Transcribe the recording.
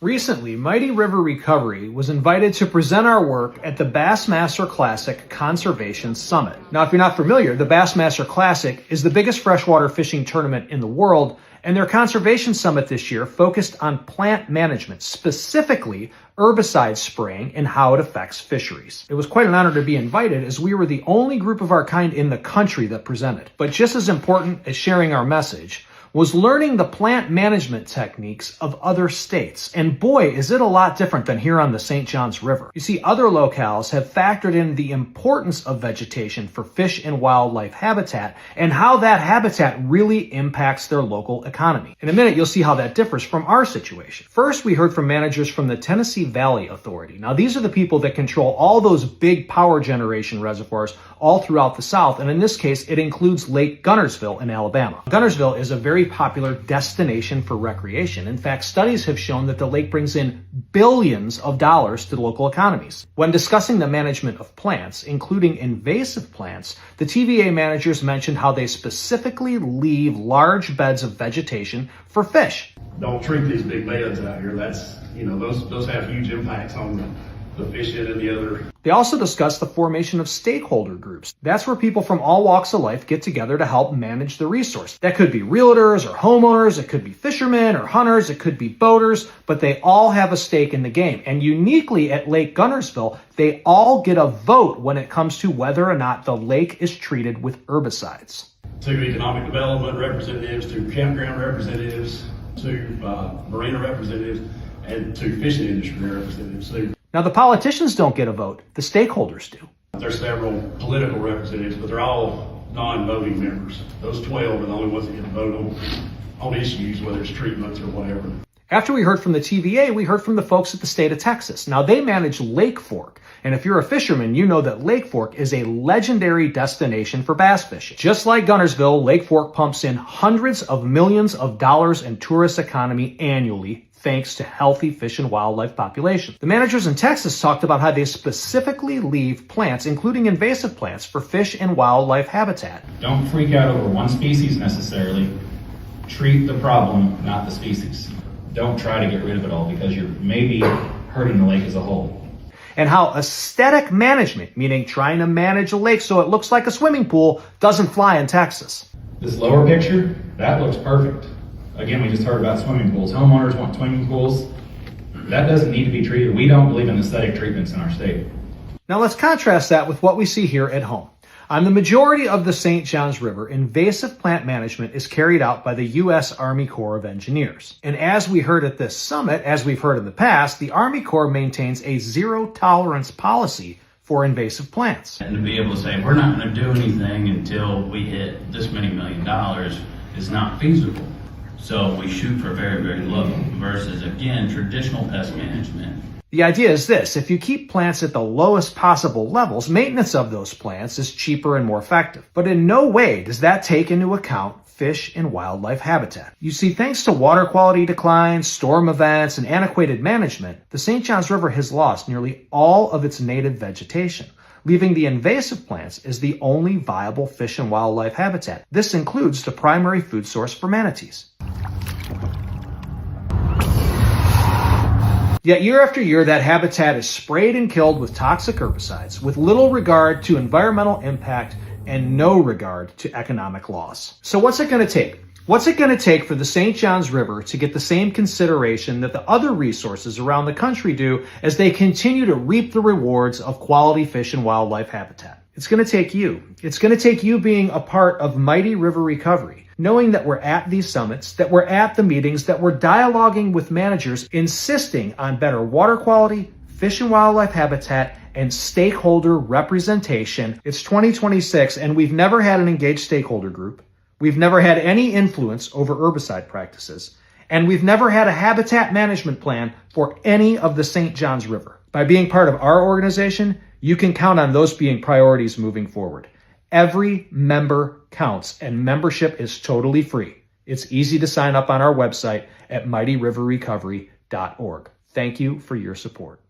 Recently, Mighty River Recovery was invited to present our work at the BassMaster Classic Conservation Summit. Now, if you're not familiar, the BassMaster Classic is the biggest freshwater fishing tournament in the world, and their conservation summit this year focused on plant management, specifically herbicide spraying and how it affects fisheries. It was quite an honor to be invited, as we were the only group of our kind in the country that presented. But just as important as sharing our message was learning the plant management techniques of other states. And boy, is it a lot different than here on the St. Johns River. You see, other locales have factored in the importance of vegetation for fish and wildlife habitat and how that habitat really impacts their local economy. In a minute, you'll see how that differs from our situation. First, we heard from managers from the Tennessee Valley Authority. Now, these are the people that control all those big power generation reservoirs all throughout the South, and in this case, it includes Lake Guntersville in Alabama. Guntersville is a very popular destination for recreation. In fact, studies have shown that the lake brings in billions of dollars to the local economies. When discussing the management of plants, including invasive plants, the TVA managers mentioned how they specifically leave large beds of vegetation for fish. Don't treat these big beds out here. That's, those have huge impacts on the fishing and the other. They also discussed the formation of stakeholder groups. That's where people from all walks of life get together to help manage the resource. That could be realtors or homeowners, it could be fishermen or hunters, it could be boaters, but they all have a stake in the game. And uniquely at Lake Guntersville, they all get a vote when it comes to whether or not the lake is treated with herbicides. To economic development representatives, to campground representatives, to marina representatives, and to fishing industry representatives. Now, the politicians don't get a vote, the stakeholders do. There's several political representatives, but they're all non-voting members. Those 12 are the only ones that get to vote on issues, whether it's treatments or whatever. After we heard from the TVA, we heard from the folks at the state of Texas. Now, they manage Lake Fork, and if you're a fisherman, you know that Lake Fork is a legendary destination for bass fishing. Just like Guntersville, Lake Fork pumps in hundreds of millions of dollars in tourist economy annually, thanks to healthy fish and wildlife populations. The managers in Texas talked about how they specifically leave plants, including invasive plants, for fish and wildlife habitat. Don't freak out over one species necessarily. Treat the problem, not the species. Don't try to get rid of it all, because you're maybe hurting the lake as a whole. And how aesthetic management, meaning trying to manage a lake so it looks like a swimming pool, doesn't fly in Texas. This lower picture, that looks perfect. Again, we just heard about swimming pools. Homeowners want swimming pools. That doesn't need to be treated. We don't believe in aesthetic treatments in our state. Now let's contrast that with what we see here at home. On the majority of the St. Johns River, invasive plant management is carried out by the U.S. Army Corps of Engineers. And as we heard at this summit, as we've heard in the past, the Army Corps maintains a zero-tolerance policy for invasive plants. And to be able to say, we're not going to do anything until we hit this many $1 million is not feasible. So we shoot for very, very low versus, again, traditional pest management. The idea is this: if you keep plants at the lowest possible levels, maintenance of those plants is cheaper and more effective. But in no way does that take into account fish and wildlife habitat. You see, thanks to water quality declines, storm events, and antiquated management, the St. Johns River has lost nearly all of its native vegetation, leaving the invasive plants as the only viable fish and wildlife habitat. This includes the primary food source for manatees. Yet year after year, that habitat is sprayed and killed with toxic herbicides, with little regard to environmental impact and no regard to economic loss. So what's it going to take? What's it going to take for the St. Johns River to get the same consideration that the other resources around the country do as they continue to reap the rewards of quality fish and wildlife habitat? It's going to take you. It's going to take you being a part of Mighty River Recovery, knowing that we're at these summits, that we're at the meetings, that we're dialoguing with managers, insisting on better water quality, fish and wildlife habitat, and stakeholder representation. It's 2026, and we've never had an engaged stakeholder group. We've never had any influence over herbicide practices, and we've never had a habitat management plan for any of the St. Johns River. By being part of our organization, you can count on those being priorities moving forward. Every member counts, and membership is totally free. It's easy to sign up on our website at mightyriverrecovery.org. Thank you for your support.